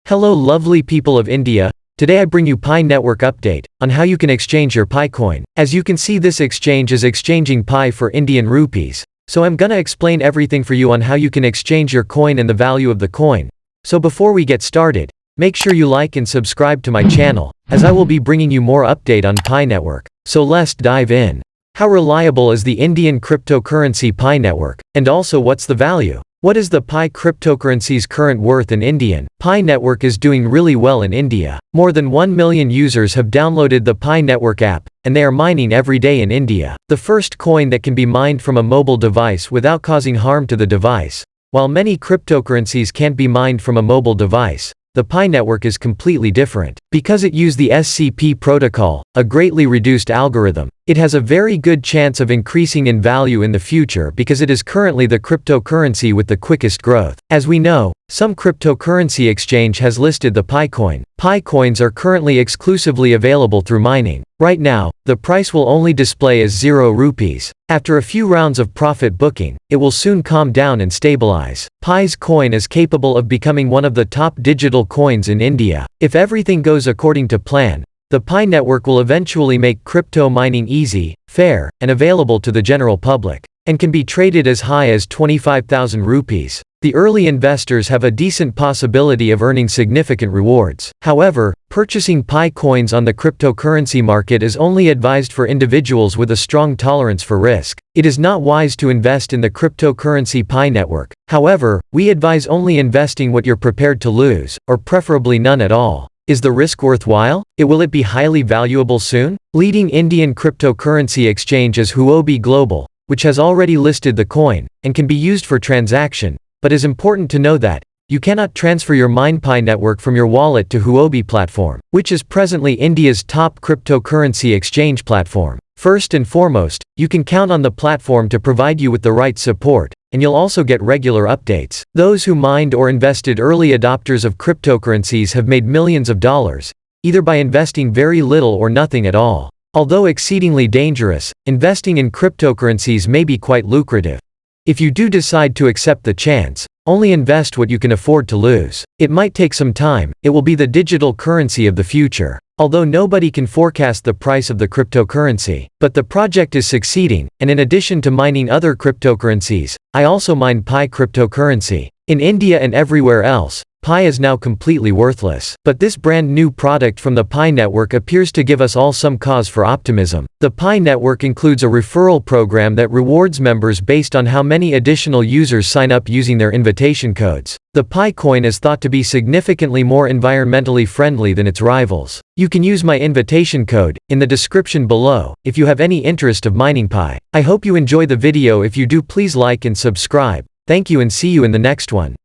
Hello lovely people of India, today I bring you Pi Network update, on how you can exchange your Pi coin. As you can see, this exchange is exchanging Pi for Indian rupees. So I'm gonna explain everything for you on how you can exchange your coin and the value of the coin. So before we get started, make sure you like and subscribe to my channel, as I will be bringing you more update on Pi Network. So let's dive in. How reliable is the Indian cryptocurrency Pi Network, and also what's the value? What is the Pi cryptocurrency's current worth in Indian? Pi Network is doing really well in India. More than 1 million users have downloaded the Pi Network app, and they are mining every day in India. The first coin that can be mined from a mobile device without causing harm to the device. While many cryptocurrencies can't be mined from a mobile device, the Pi Network is completely different. Because it used the SCP protocol, a greatly reduced algorithm, it has a very good chance of increasing in value in the future because it is currently the cryptocurrency with the quickest growth. As we know, some cryptocurrency exchange has listed the Pi coin. Pi coins are currently exclusively available through mining. Right now, the price will only display as 0 rupees. After a few rounds of profit booking, it will soon calm down and stabilize. Pi's coin is capable of becoming one of the top digital coins in India. If everything goes according to plan, the Pi Network will eventually make crypto mining easy, fair, and available to the general public, and can be traded as high as 25,000 rupees. The early investors have a decent possibility of earning significant rewards. However, purchasing Pi coins on the cryptocurrency market is only advised for individuals with a strong tolerance for risk. It is not wise to invest in the cryptocurrency Pi Network. However, we advise only investing what you're prepared to lose, or preferably none at all. Is the risk worthwhile? Will it be highly valuable soon? Leading Indian cryptocurrency exchange is Huobi Global, which has already listed the coin, and can be used for transaction, but is important to know that you cannot transfer your Pi Network from your wallet to Huobi platform, which is presently India's top cryptocurrency exchange platform. First and foremost, you can count on the platform to provide you with the right support, and you'll also get regular updates. Those who mined or invested early adopters of cryptocurrencies have made millions of dollars, either by investing very little or nothing at all. Although exceedingly dangerous, investing in cryptocurrencies may be quite lucrative. If you do decide to accept the chance, only invest what you can afford to lose. It might take some time, it will be the digital currency of the future. Although nobody can forecast the price of the cryptocurrency, but the project is succeeding, and in addition to mining other cryptocurrencies, I also mine Pi cryptocurrency. In India and everywhere else, Pi is now completely worthless. But this brand new product from the Pi Network appears to give us all some cause for optimism. The Pi Network includes a referral program that rewards members based on how many additional users sign up using their invitation codes. The Pi coin is thought to be significantly more environmentally friendly than its rivals. You can use my invitation code in the description below if you have any interest of mining Pi. I hope you enjoy the video. If you do, please like and subscribe. Thank you and see you in the next one.